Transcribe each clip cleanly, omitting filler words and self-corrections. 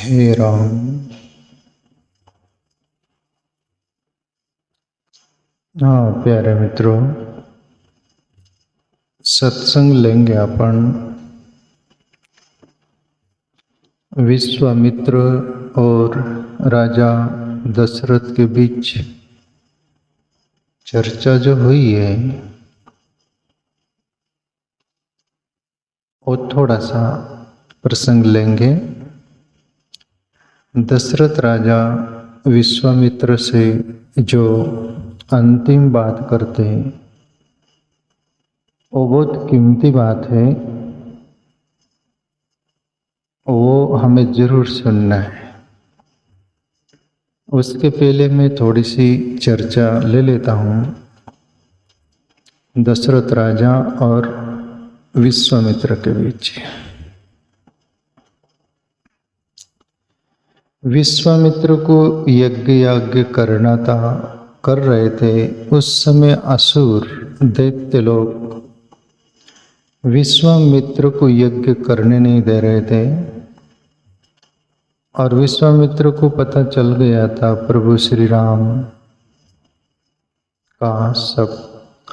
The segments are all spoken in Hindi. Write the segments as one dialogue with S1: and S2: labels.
S1: हे राम। हाँ प्यारे मित्रों, सत्संग लेंगे अपन विश्वामित्र और राजा दशरथ के बीच चर्चा जो हुई है वो थोड़ा सा प्रसंग लेंगे। दशरथ राजा विश्वामित्र से जो अंतिम बात करते हैं वो बहुत कीमती बात है, वो हमें जरूर सुनना है। उसके पहले मैं थोड़ी सी चर्चा ले लेता हूँ दशरथ राजा और विश्वामित्र के बीच। विश्वामित्र को यज्ञ करना था, कर रहे थे। उस समय असुर दैत्य लोग विश्वामित्र को यज्ञ करने नहीं दे रहे थे और विश्वामित्र को पता चल गया था प्रभु श्री राम का सब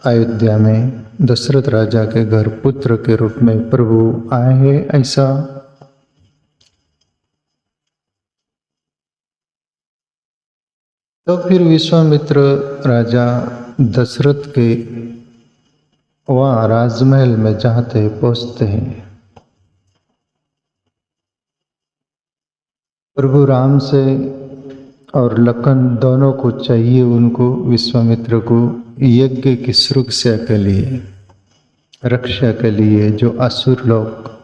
S1: अयोध्या में दशरथ राजा के घर पुत्र के रूप में प्रभु आए हैं। ऐसा तो फिर विश्वामित्र राजा दशरथ के वहाँ राजमहल में जाते पहुँचते हैं। प्रभु राम से और लखन दोनों को चाहिए, उनको विश्वामित्र को यज्ञ की सुरक्षा के लिए, रक्षा के लिए। जो असुर लोग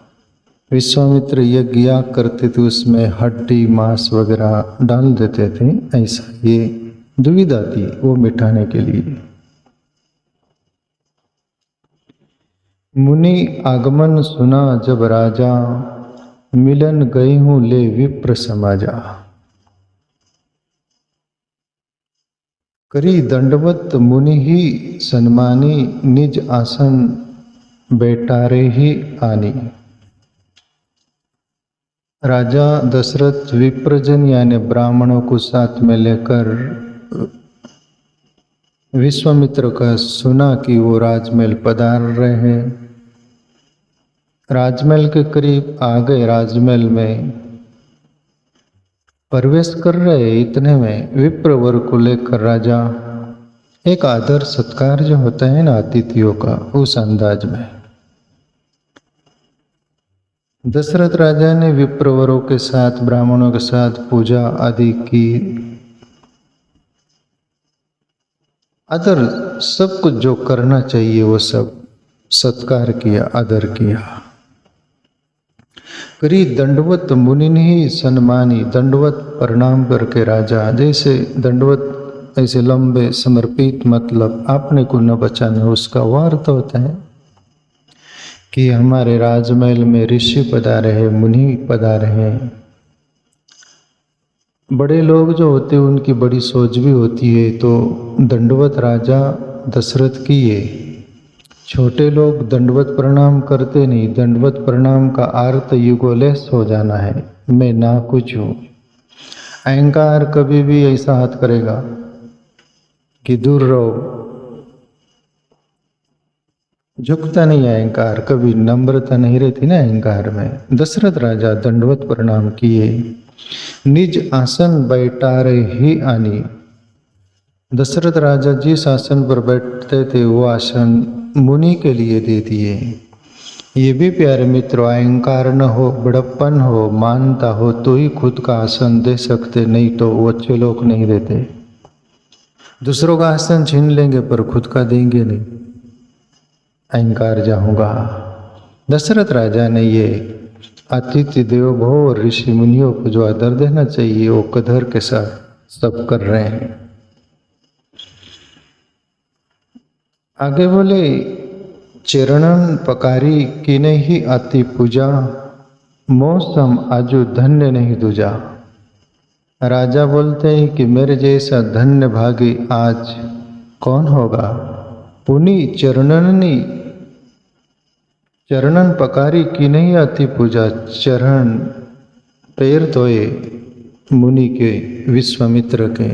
S1: विश्वामित्र यज्ञ करते थे उसमें हड्डी मांस वगैरह डाल देते थे, ऐसा ये दुविधा थी वो मिटाने के लिए। मुनि आगमन सुना जब राजा, मिलन गई हूँ ले विप्र समाजा। करी दंडवत मुनि ही सन्मानी, निज आसन बैठारे ही आनी। राजा दशरथ विप्रजन यानी ब्राह्मणों को साथ में लेकर विश्वामित्र का सुना कि वो राजमहल पधार रहे हैं। राजमहल के करीब आ गए। राजमहल में प्रवेश कर रहे, इतने में विप्रवर को लेकर राजा एक आदर सत्कार जो होता है ना अतिथियों का, उस अंदाज में दशरथ राजा ने विप्रवरों के साथ ब्राह्मणों के साथ पूजा आदि की। आदर सब कुछ जो करना चाहिए वो सब सत्कार किया, आदर किया। करी दंडवत मुनि ही सन्मानी, दंडवत प्रणाम करके राजा, जैसे दंडवत ऐसे लंबे समर्पित, मतलब अपने को न बचाना, उसका वो अर्थ होता है कि हमारे राजमहल में ऋषि पधारे हैं, मुनि पधारे हैं। बड़े लोग जो होते हैं उनकी बड़ी सोच भी होती है, तो दंडवत राजा दशरथ की ये। छोटे लोग दंडवत प्रणाम करते नहीं। दंडवत प्रणाम का अर्थ युगोलेस हो जाना है, मैं ना कुछ हूँ। अहंकार कभी भी ऐसा हाथ करेगा कि दूर रहो, झुकता नहीं अहंकार, कभी नम्रता नहीं रहती ना अहंकार में। दशरथ राजा दंडवत प्रणाम किए, निज आसन बैठारे ही आनी। दशरथ राजा जिस आसन पर बैठते थे वो आसन मुनि के लिए दे दिए। ये भी प्यारे मित्रों, अहंकार न हो, बड़प्पन हो, मानता हो तो ही खुद का आसन दे सकते, नहीं तो वो अच्छे लोग नहीं देते। दूसरों का आसन छीन लेंगे पर खुद का देंगे नहीं, अहंकार जाऊंगा। दशरथ राजा ने ये अतिथि देवो भव और ऋषि मुनियों को जो आदर देना चाहिए वो कदर के साथ सब कर रहे हैं। आगे बोले, चरणन पकारी की नहीं अति पूजा, मौसम आजू धन्य नहीं दूजा। राजा बोलते हैं कि मेरे जैसा धन्य भागी आज कौन होगा। पुनि चरणन पकारी की नहीं अति पूजा, चरण पैर धोए मुनि के, विश्वामित्र के,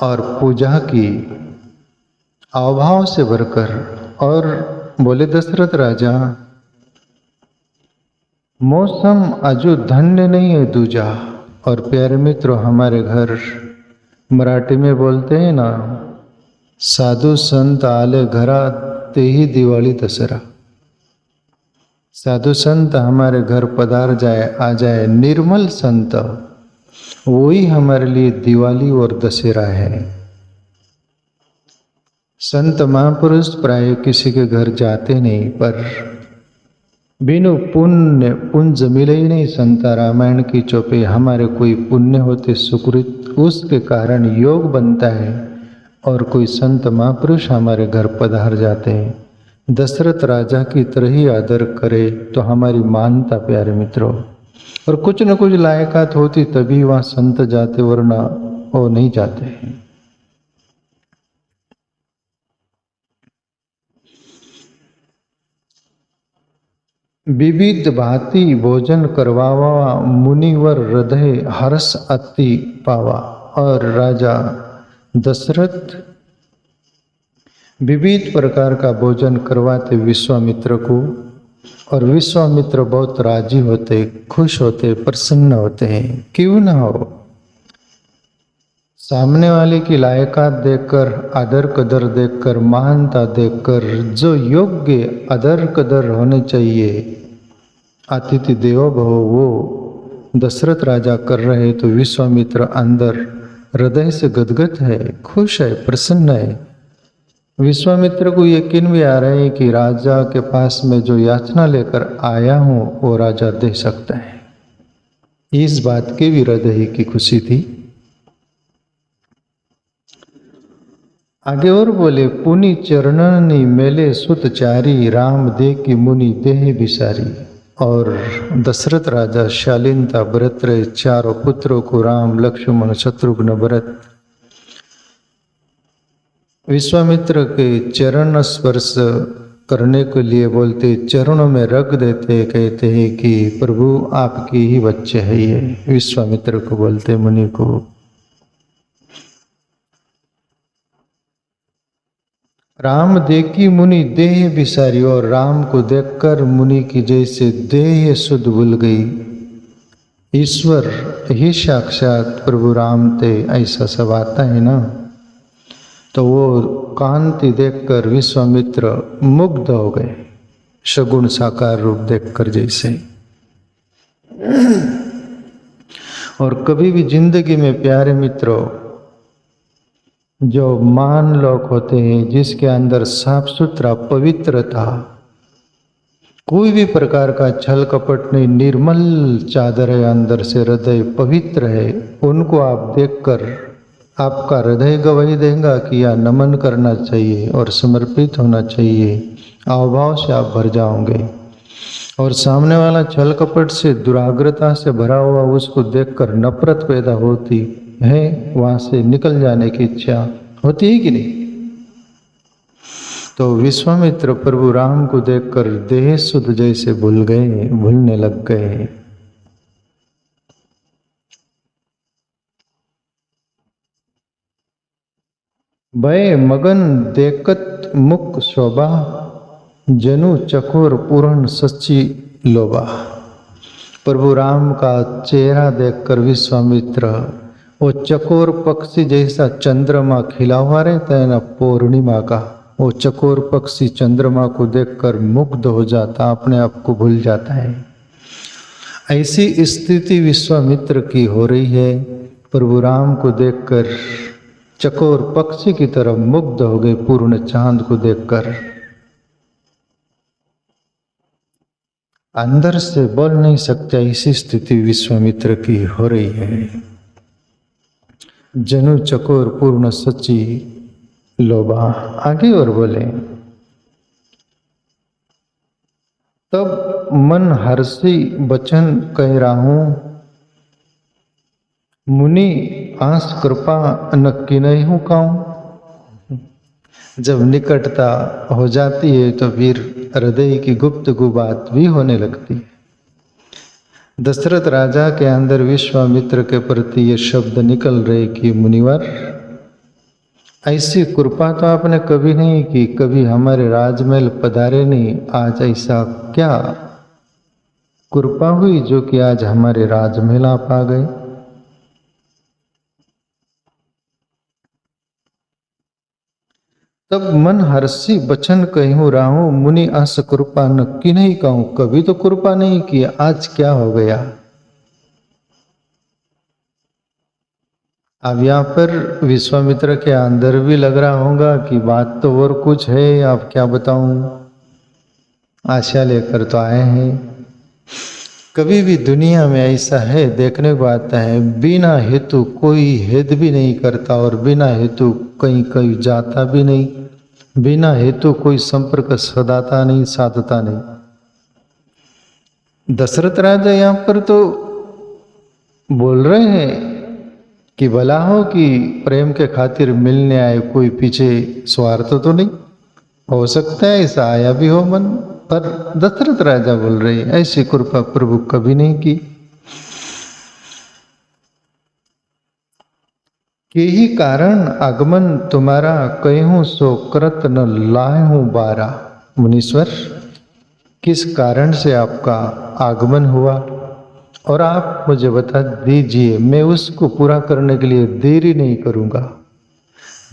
S1: और पूजा की अभाव से भरकर, और बोले दशरथ राजा, मौसम अजू धन्य नहीं है दूजा। और प्यारे मित्रों, हमारे घर मराठी में बोलते हैं ना, साधु संत आले घरा ते ही दिवाली दशहरा। साधु संत हमारे घर पधार जाए, आ जाए, निर्मल संत, वही हमारे लिए दिवाली और दशहरा है। संत महापुरुष प्राय किसी के घर जाते नहीं, पर बिनु पुण्य पुंज मिले ही नहीं। संता रामायण की चौपे हमारे कोई पुण्य होते सुकृत, उसके कारण योग बनता है और कोई संत महापुरुष हमारे घर पधार जाते हैं। दशरथ राजा की तरह ही आदर करे तो हमारी मानता प्यारे मित्रों। और कुछ न कुछ लायकात होती तभी वहाँ संत जाते, वरना वो नहीं जाते हैं। विविध भांति भोजन करवावा, मुनिवर हृदय हर्ष अति पावा। और राजा दशरथ विविध प्रकार का भोजन करवाते विश्वामित्र को, और विश्वामित्र बहुत राजी होते, खुश होते, प्रसन्न होते हैं। क्यों ना हो, सामने वाले की लायकात देखकर, आदर कदर देखकर, महानता देखकर, जो योग्य आदर कदर होने चाहिए, अतिथि देवो भव, वो दशरथ राजा कर रहे, तो विश्वामित्र अंदर हृदय से गदगद है, खुश है, प्रसन्न है। विश्वामित्र को यकीन भी आ रहा है कि राजा के पास में जो याचना लेकर आया हूं वो राजा दे सकता है। इस बात की भी हृदय की खुशी थी। आगे और बोले, पुनि चरणनी मेले सुत चारी, राम दे की मुनि देह बिसारी। और दशरथ राजा शालीनता बरत रहे, चारों पुत्रों को राम लक्ष्मण शत्रुघ्न भरत विश्वामित्र के चरण स्पर्श करने के लिए बोलते, चरणों में रख देते, कहते हैं कि प्रभु आपकी ही बच्चे है ये। विश्वामित्र को बोलते, मुनि को। राम देखी मुनि देह बिसारी, और राम को देखकर मुनि की जैसे देह शुद्ध भूल गई। ईश्वर ही साक्षात प्रभु राम थे, ऐसा सब आता है ना। तो वो कांति देखकर विश्वामित्र मुग्ध हो गए, सगुण साकार रूप देखकर जैसे। और कभी भी जिंदगी में प्यारे मित्रों, जो महान लोग होते हैं, जिसके अंदर साफ सुथरा पवित्र था, कोई भी प्रकार का छल कपट नहीं, निर्मल चादर है, अंदर से हृदय पवित्र है, उनको आप देखकर आपका हृदय गवाही देगा कि यह नमन करना चाहिए और समर्पित होना चाहिए। अभाव से आप भर जाओगे। और सामने वाला छल कपट से, दुराग्रता से भरा हुआ, उसको देखकर नफरत पैदा होती है, वहां से निकल जाने की इच्छा होती है कि नहीं। तो विश्वामित्र प्रभु राम को देखकर देह शुद्ध जैसे भूल गए, भूलने लग गए। भय मगन देखत मुख शोभा, जनु चकोर पूर्ण सच्ची लोभा। प्रभु राम का चेहरा देखकर विश्वामित्र, वो चकोर पक्षी जैसा चंद्रमा खिला हुआ रहता है ना पूर्णिमा का, वो चकोर पक्षी चंद्रमा को देखकर मुग्ध हो जाता, अपने आप को भूल जाता है। ऐसी स्थिति विश्वामित्र की हो रही है। प्रभु राम को देखकर चकोर पक्षी की तरह मुग्ध हो गए, पूर्ण चांद को देखकर। अंदर से बोल नहीं सकते, ऐसी स्थिति विश्वामित्र की हो रही है। जनु चकोर पूर्ण सच्ची लोभा। आगे और बोले, तब मन हर्षी बचन कह रहा हूं, मुनि आस कृपा नक्की नहीं हूं कहूं। जब निकटता हो जाती है तो फिर हृदय की गुप्तगु बात भी होने लगती है। दशरथ राजा के अंदर विश्वामित्र के प्रति ये शब्द निकल रहे कि मुनिवर, ऐसी कृपा तो आपने कभी नहीं की, कभी हमारे राजमहल पधारे नहीं, आज ऐसा क्या कृपा हुई जो कि आज हमारे राजमहल आप आ गए। तब मन हर्षी बचन कहूँ राहू, मुनि अस कृपा नक्की नहीं कहूँ, कभी तो कृपा नहीं की, आज क्या हो गया। अब यहाँ पर विश्वामित्र के अंदर भी लग रहा होगा कि बात तो और कुछ है, अब क्या बताऊं, आशा लेकर तो आए हैं। कभी भी दुनिया में ऐसा है, देखने को आता है, बिना हेतु कोई हेद भी नहीं करता और बिना हेतु कहीं कहीं जाता भी नहीं, बिना हेतु कोई संपर्क सदाता नहीं, साधता नहीं। दशरथ राजा यहाँ पर तो बोल रहे हैं कि भला हो कि प्रेम के खातिर मिलने आए, कोई पीछे स्वार्थ तो नहीं, हो सकता है ऐसा आया भी हो मन, पर दशरथ राजा बोल रहे ऐसी कृपा प्रभु कभी नहीं की। के ही कारण आगमन तुम्हारा, कहूं सो करत न लाहूं बारा। मुनीश्वर, किस कारण से आपका आगमन हुआ और आप मुझे बता दीजिए, मैं उसको पूरा करने के लिए देरी नहीं करूंगा।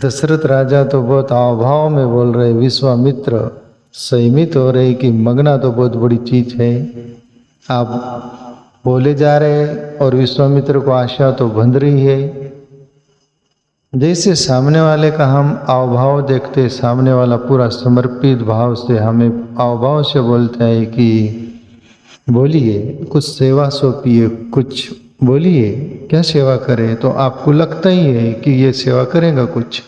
S1: दशरथ राजा तो बहुत हावभाव में बोल रहे, विश्वामित्र संयमित हो रहे कि मंगना तो बहुत बड़ी चीज है, आप बोले जा रहे और विश्वामित्र को आशा तो बंध रही है। जैसे सामने वाले का हम हावभाव देखते, सामने वाला पूरा समर्पित भाव से हमें हावभाव से बोलता है कि बोलिए कुछ सेवा सौंपिए, कुछ बोलिए क्या सेवा करें, तो आपको लगता ही है कि ये सेवा करेगा कुछ।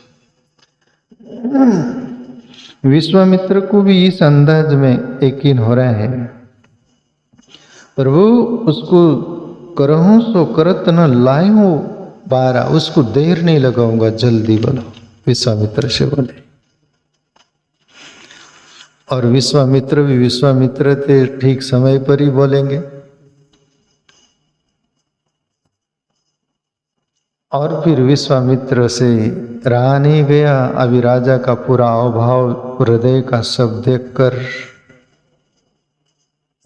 S1: विश्वामित्र को भी इस अंदाज में यकीन हो रहा है, प्रभु उसको करहूं सो करत न लायूं बारा, उसको देर नहीं लगाऊंगा, जल्दी बोलो, विश्वामित्र से बोले। और विश्वामित्र भी विश्वामित्र थे, ठीक समय पर ही बोलेंगे। और फिर विश्वामित्र से रहा नहीं गया, अभी राजा का पूरा अभाव हृदय का सब देखकर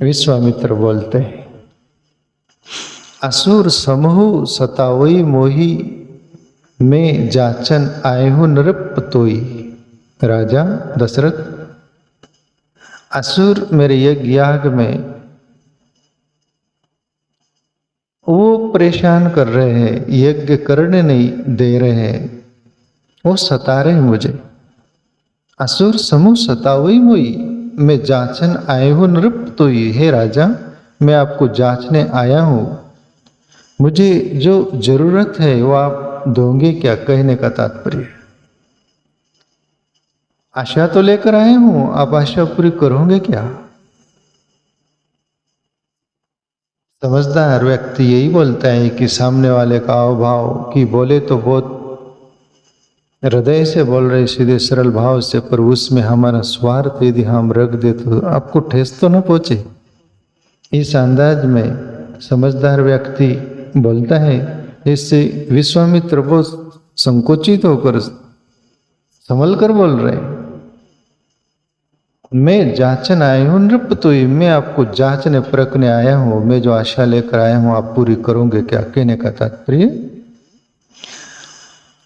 S1: विश्वामित्र बोलते हैं, असुर समूह सतावई मोही, में जाचन आयहु नृप तोई। राजा दशरथ, असुर मेरे यज्ञ याग में वो परेशान कर रहे हैं, यज्ञ करने नहीं दे रहे हैं, वो सता रहे मुझे। असुर समूह सतावई मोई, मैं जाचन आए हूँ नृप तो ये। हे राजा, मैं आपको जांचने आया हूँ, मुझे जो जरूरत है वो आप दोगे क्या, कहने का तात्पर्य। आशा तो लेकर आए हूं, आप आशा पूरी करोगे क्या। समझदार व्यक्ति यही बोलता है कि सामने वाले का अभाव कि बोले तो बहुत हृदय से बोल रहे, सीधे सरल भाव से, पर उसमें हमारा स्वार्थ यदि हम रख दे तो आपको ठेस तो न पहुंचे। इस अंदाज में समझदार व्यक्ति बोलता है। इससे विश्वामित्र बहुत संकोचित होकर संभल कर बोल रहे, मैं जांचन आया हूँ नृप तो, मैं आपको जांचने परखने आया हूँ, मैं जो आशा लेकर आया हूँ आप पूरी करोगे क्या, कहने का तात्पर्य।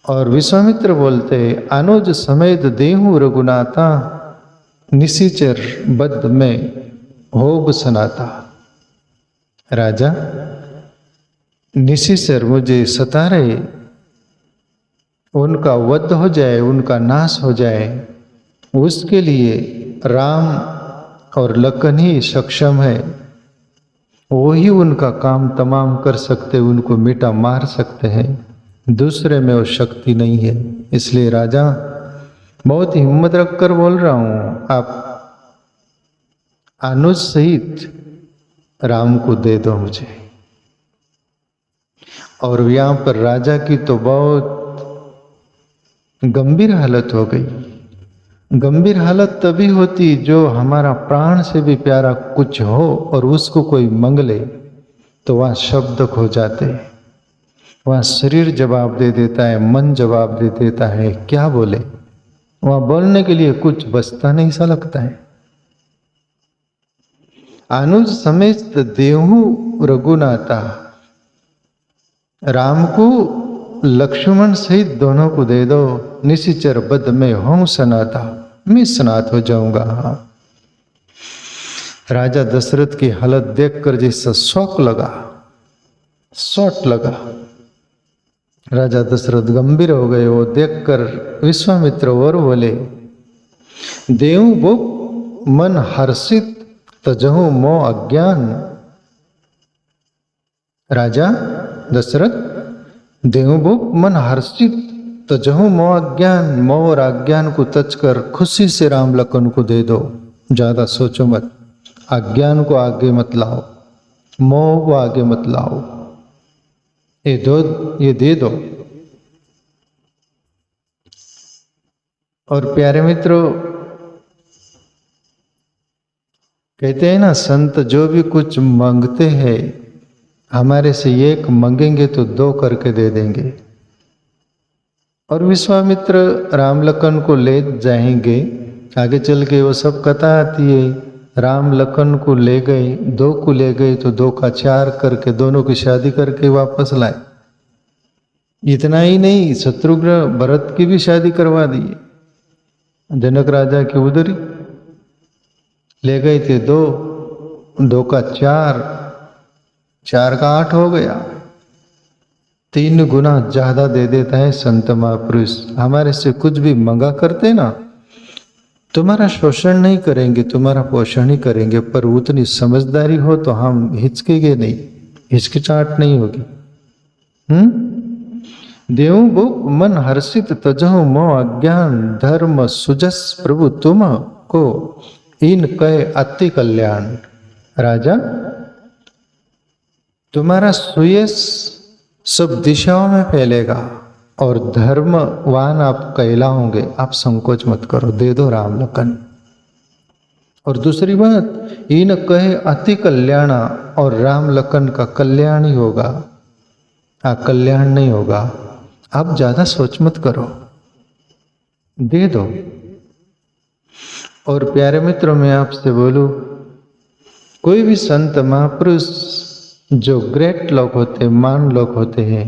S1: और विश्वामित्र बोलते, अनुज समेत देहु रघुनाथा, निशिचर बद्ध में होब सनाता। राजा, निशिचर मुझे सता रहे, उनका वध हो जाए, उनका नाश हो जाए, उसके लिए राम और लखन ही सक्षम है, वही उनका काम तमाम कर सकते, उनको मिटा मार सकते हैं, दूसरे में वो शक्ति नहीं है। इसलिए राजा बहुत हिम्मत रखकर बोल रहा हूं, आप अनुज सहित राम को दे दो मुझे। और यहाँ पर राजा की तो बहुत गंभीर हालत हो गई। गंभीर हालत तभी होती जो हमारा प्राण से भी प्यारा कुछ हो और उसको कोई मंग ले, तो वहाँ शब्द खो जाते, वहाँ शरीर जवाब दे देता है, मन जवाब दे देता है, क्या बोले, वहाँ बोलने के लिए कुछ बचता नहीं सा लगता है। अनुज समेत देहु रघुनाथा, राम को लक्ष्मण सहित दोनों को दे दो, निशिचर बद में हूं सनाथा, मैं सनाथ हो जाऊंगा। राजा दशरथ की हालत देखकर जैसा शौक लगा, शॉट लगा, राजा दशरथ गंभीर हो गए। वो देखकर विश्वामित्र और बोले, देव वो मन हर्षित तजहु मोह अज्ञान। राजा दशरथ, देवभूप मन हर्षित तजहु मोह अज्ञान, मोह और अज्ञान को तज कर खुशी से राम लखन को दे दो, ज्यादा सोचो मत, अज्ञान को आगे मत लाओ, मोह को आगे मत लाओ, ये दे दो। और प्यारे मित्रों, कहते हैं ना संत, जो भी कुछ मांगते हैं हमारे से एक मांगेंगे तो दो करके दे देंगे। और विश्वामित्र राम लखन को ले जाएंगे, आगे चल के वो सब कथा आती है। राम लखन को ले गए, दो को ले गए तो दो का चार करके दोनों की शादी करके वापस लाए। इतना ही नहीं, शत्रुघ्न भरत की भी शादी करवा दी। जनक राजा की उधरी ले गए थे दो, दो का चार, चार का आठ हो गया। 3 गुना ज्यादा दे देता है संत महापुरुष। हमारे से कुछ भी मंगा करते ना, तुम्हारा शोषण नहीं करेंगे, तुम्हारा पोषण ही करेंगे, पर उतनी समझदारी हो तो हम हिचकेंगे नहीं, हिचकिचाहट नहीं होगी। देव बुक मन हर्षित तजहु मोह अज्ञान, धर्म सुजस प्रभु तुम को इन कहे अति कल्याण। राजा, तुम्हारा सुयश सब दिशाओं में फैलेगा और धर्मवान आप कहलाओगे, आप संकोच मत करो, दे दो राम लखन। और दूसरी बात, इन कहे अति कल्याणा, और राम लखन का कल्याण ही होगा, कल्याण नहीं होगा। आप ज्यादा सोच मत करो, दे दो। और प्यारे मित्रों, मैं आपसे बोलूं, कोई भी संत महापुरुष जो ग्रेट लोग होते, मान लोग होते हैं,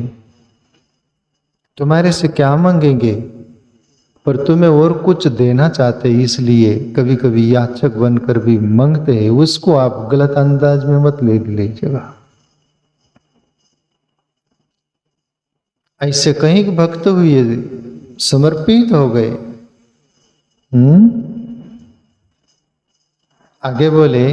S1: तुम्हारे से क्या मांगेंगे, पर तुम्हें और कुछ देना चाहते, इसलिए कभी कभी याचक बनकर भी मांगते हैं। उसको आप गलत अंदाज में मत ले लीजिएगा। ऐसे कहीं भक्त हुए, समर्पित हो गए। आगे बोले,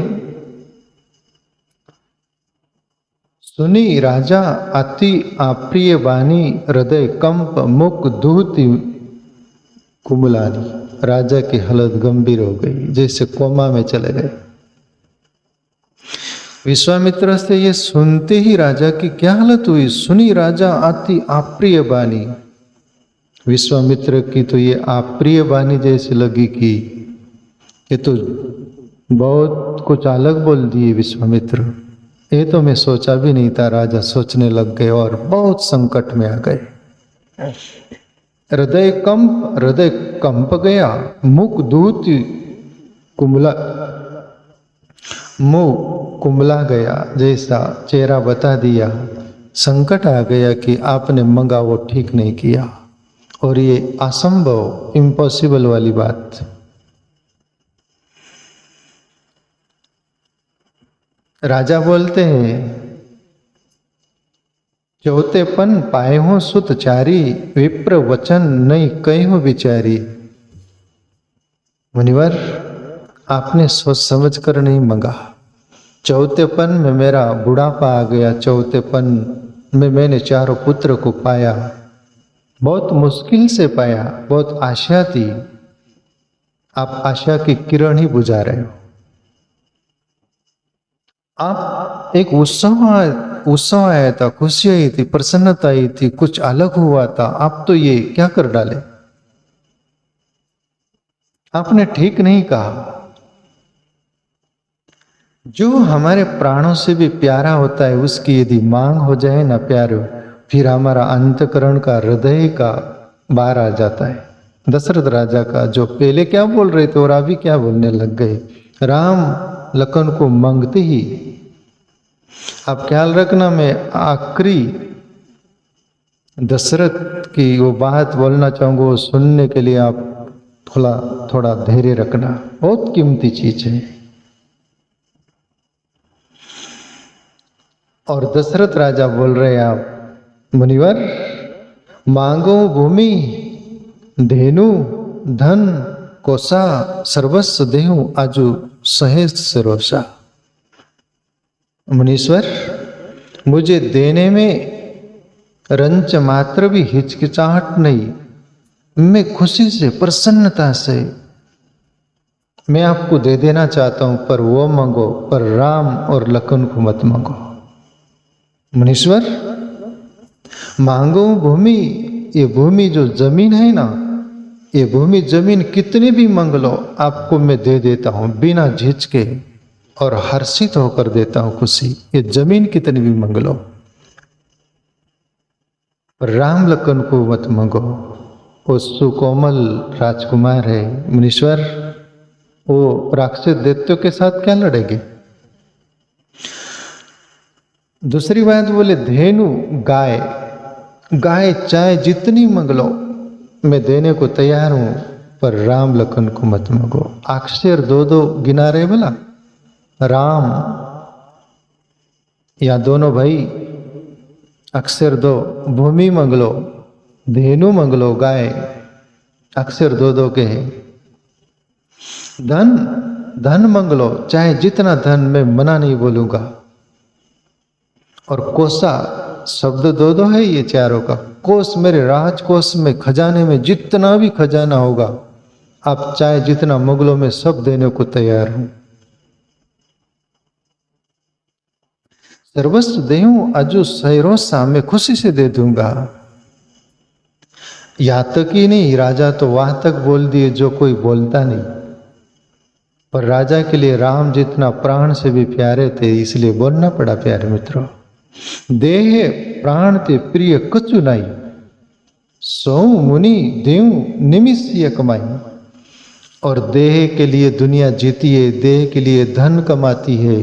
S1: सुनी राजा अति अप्रिय वाणी, हृदय कंप मुख दूती कुमलानी। राजा की हालत गंभीर हो गई, जैसे कोमा में चले गए। विश्वामित्र से ये सुनते ही राजा की क्या हालत हुई। सुनी राजा अति अप्रिय वाणी, विश्वामित्र की तो ये अप्रिय वाणी जैसे लगी कि ये तो बहुत कुछ अलग बोल दिए विश्वामित्र, ये तो मैं सोचा भी नहीं था। राजा सोचने लग गए और बहुत संकट में आ गए। हृदय कंप गया, मुख दूत कुमला, मुंह कुमला गया, जैसा चेहरा बता दिया। संकट आ गया कि आपने मंगा वो ठीक नहीं किया, और ये असंभव, इम्पॉसिबल वाली बात। राजा बोलते हैं, चौथेपन पाए हो सुत चारी, विप्र वचन नहीं कही हो विचारी। मुनिवर, आपने सोच समझ कर नहीं मंगा। चौथेपन में मेरा बुढ़ापा आ गया, चौथेपन में मैंने 4 पुत्र को पाया, बहुत मुश्किल से पाया, बहुत आशा थी। आप आशा की किरण ही बुझा रहे हो। आप एक उत्सव आया था, खुशी आई थी, प्रसन्नता आई थी, कुछ अलग हुआ था, आप तो ये क्या कर डाले। आपने ठीक नहीं कहा। जो हमारे प्राणों से भी प्यारा होता है उसकी यदि मांग हो जाए ना प्यारो, फिर हमारा अंतकरण का हृदय का बाहर आ जाता है। दशरथ राजा का जो पहले क्या बोल रहे थे और अभी क्या बोलने लग गए। राम लखन को मांगते ही, आप ख्याल रखना, मैं आखिरी दशरथ की वो बात बोलना चाहूंगा, वो सुनने के लिए आप थोड़ा थोड़ा धैर्य रखना, बहुत कीमती चीज है। और दशरथ राजा बोल रहे हैं, आप मुनिवर मांगो भूमि धेनु धन कोसा सर्वस्व देहु आजू सहेज सरोसा। मुनीश्वर, मुझे देने में रंच मात्र भी हिचकिचाहट नहीं, मैं खुशी से प्रसन्नता से मैं आपको दे देना चाहता हूं, पर वो मांगो, पर राम और लखन को मत मांगो। मुनीश्वर मांगो भूमि, ये भूमि जो जमीन है ना, ये भूमि जमीन कितने भी मांग लो आपको मैं दे देता हूं बिना झिझके और हर्षित होकर देता हूं खुशी। ये जमीन कितनी भी मांग लो, पर राम लखन को मत मांगो। वो सुकोमल राजकुमार है मुनीश्वर, वो राक्षस दैत्यों के साथ क्या लड़ेंगे। दूसरी बात बोले धेनु गाय, गाय चाहे जितनी मांग लो मैं देने को तैयार हूं, पर राम लखन को मत मांगो। अक्षर दो दो गिना रहे बोला, राम या दोनों भाई अक्षर दो, भूमि मांग लो, धेनु मांग लो, गाय अक्षर दो दो के हैं। धन धन मांग लो, चाहे जितना धन, मैं मना नहीं बोलूंगा। और कोसा शब्द दो दो है ये चारों का, कोस मेरे राजकोष में खजाने में जितना भी खजाना होगा आप चाहे जितना मुगलों में सब देने को तैयार हूं। सर्वस्व देहूं अजू सैरोसा, मैं खुशी से दे दूंगा। यहां तक ही नहीं, राजा तो वहां तक बोल दिए जो कोई बोलता नहीं, पर राजा के लिए राम जितना प्राण से भी प्यारे थे, इसलिए बोलना पड़ा। प्यारे मित्रों, देह प्राण ते प्रिय कछु नाई, सौ मुनि देव निमिष कमाई। और देह के लिए दुनिया जीती है, देह के लिए धन कमाती है,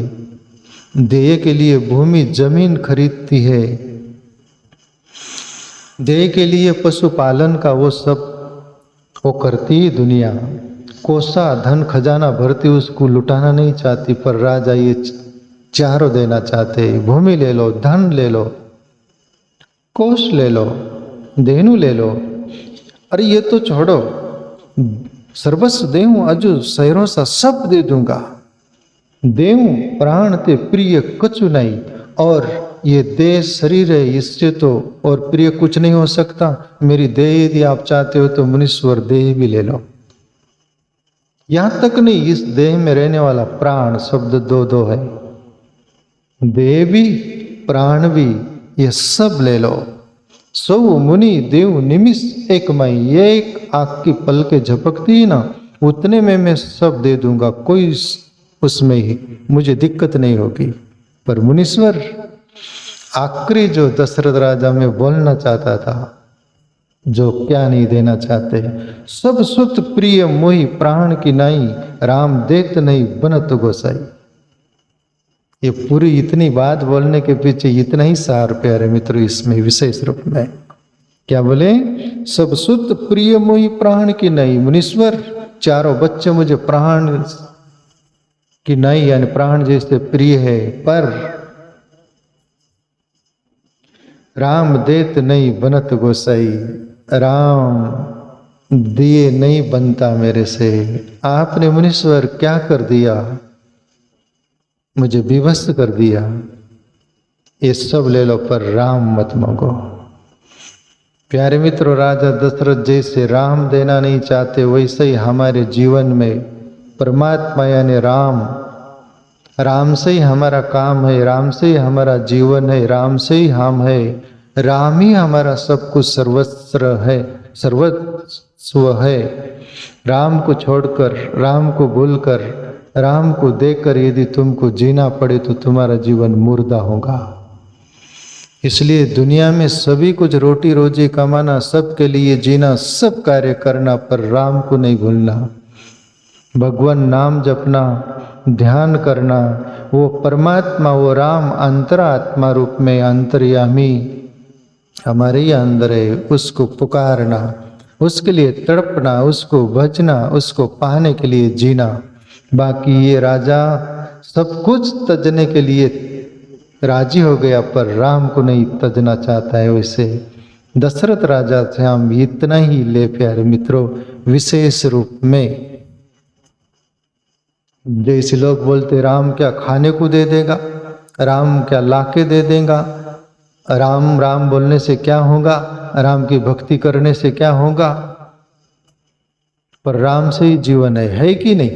S1: देह के लिए भूमि जमीन खरीदती है, देह के लिए पशुपालन का वो सब वो करती है दुनिया। कोसा धन खजाना भरती, उसको लुटाना नहीं चाहती, पर राजा ये चारों देना चाहते। भूमि ले लो, धन ले लो, कोष ले लो, धेनु ले लो, अरे ये तो छोड़ो, सर्वस्व देहूं अजू शहरों सा सब दे दूंगा। देहूं प्राण ते प्रिय कछु नहीं, और ये देह शरीर है, इससे तो और प्रिय कुछ नहीं हो सकता। मेरी देह यदि आप चाहते हो तो मुनीश्वर देह भी ले लो। यहां तक नहीं, इस देह में रहने वाला प्राण शब्द दो दो है, देह भी प्राण भी, ये सब ले लो। सौ मुनि देव निमिष एक मई, ये एक आंख की पल के झपकती है ना, उतने में मैं सब दे दूंगा, कोई उसमें ही मुझे दिक्कत नहीं होगी। पर मुनीश्वर, आखिरी जो दशरथ राजा में बोलना चाहता था, जो क्या नहीं देना चाहते, सब सुत प्रिय मोहि प्राण की नाई, राम देत नहीं बनत गोसाई। ये पूरी इतनी बात बोलने के पीछे इतना ही सार प्यारे मित्रों इसमें विशेष रूप में क्या बोले, सब सुत प्रिय मोहि प्राण की नहीं। मुनीश्वर, चारों बच्चे मुझे प्राण की नहीं यानी प्राण जैसे प्रिय है, पर राम देत नहीं बनत गोसाई, राम दिए नहीं बनता मेरे से। आपने मुनीश्वर क्या कर दिया, मुझे विवश कर दिया। ये सब ले लो, पर राम मत मांगो। प्यारे मित्रों, राजा दशरथ जैसे राम देना नहीं चाहते, वैसे ही हमारे जीवन में परमात्मा यानी राम, राम से ही हमारा काम है, राम से ही हमारा जीवन है, राम से ही हम है, राम ही हमारा सब कुछ सर्वस्व है, सर्वस्व है। राम को छोड़कर, राम को भूलकर राम को देखकर यदि तुमको जीना पड़े तो तुम्हारा जीवन मुर्दा होगा। इसलिए दुनिया में सभी कुछ रोटी रोजी कमाना, सबके लिए जीना, सब कार्य करना, पर राम को नहीं भूलना। भगवान नाम जपना, ध्यान करना, वो परमात्मा, वो राम अंतरात्मा रूप में अंतर्यामी हमारे ही अंदर है, उसको पुकारना, उसके लिए तड़पना, उसको भजना, उसको पाने के लिए जीना। बाकी ये राजा सब कुछ तजने के लिए राजी हो गया, पर राम को नहीं तजना चाहता है। वैसे दशरथ राजा से हम इतना ही ले प्यारे मित्रों, विशेष रूप में जैसे लोग बोलते राम क्या खाने को दे देगा, राम क्या लाके दे देगा, राम राम बोलने से क्या होगा, राम की भक्ति करने से क्या होगा, पर राम से ही जीवन है कि नहीं?